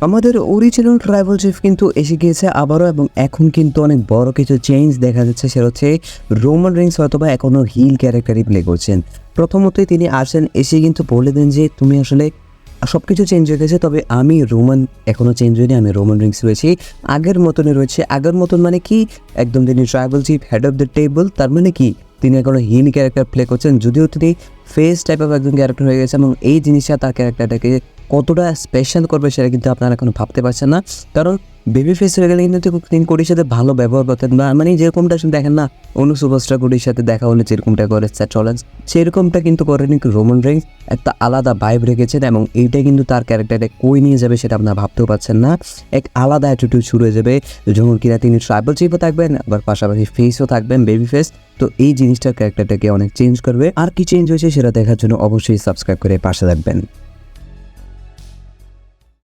আমাদের original tribal chief কিন্তু এসে গিয়েছে আবারও, এবং এখন কিন্তু অনেক বড় কিছু চেঞ্জ দেখা যাচ্ছে। সেটা হচ্ছে রোমান রিংস হয়তোবা এখনও হিল ক্যারেক্টারই প্লে করছেন। প্রথমতই তিনি আসেন, এসে কিন্তু বলে দেন যে তুমি আসলে সব কিছু চেঞ্জ হয়ে গেছে, তবে আমি রোমান এখনও চেঞ্জ হয়নি, আমি রোমান রিংস রয়েছি, আগের মতনই রয়েছে। আগের মতন মানে কি, একদম তিনি tribal chief, head of the table. তার মানে কি, তিনি এখনও হিল ক্যারেক্টার প্লে করছেন, যদিও তিনি ফেস টাইপ অফ একজন ক্যারেক্টার হয়ে গেছে, এবং এই জিনিসটা তার ক্যারেক্টারটাকে কতটা স্পেশাল করবে সেটা কিন্তু আপনারা এখনো ভাবতে পারছেন না। কারণ বেবি ফেস হয়ে গেলে কিন্তু তিনি কোটির সাথে ভালো ব্যবহার করতেন, বা মানে যেরকমটা আসলে দেখেন না অন্য সুপারস্টার কোটির সাথে দেখা হলে যেরকমটা করে চলেন, সেরকমটা কিন্তু করেনি রোমান রিংস। একটা আলাদা ভাইব রেখেছেন, এবং এইটা কিন্তু তার ক্যারেক্টারে কই নিয়ে যাবে সেটা আপনারা ভাবতেও পারছেন না। এক আলাদা অ্যাটিটিউড শুরু হয়ে যাবে, যখন কিনা তিনি ট্রাইবাল চিফও থাকবেন, আবার পাশাপাশি ফেসও থাকবেন, বেবি ফেস। তো এই জিনিসটার ক্যারেক্টারটাকে অনেক চেঞ্জ করবে। আর কি চেঞ্জ হয়েছে সেটা দেখার জন্য অবশ্যই সাবস্ক্রাইব করে পাশে থাকবেন।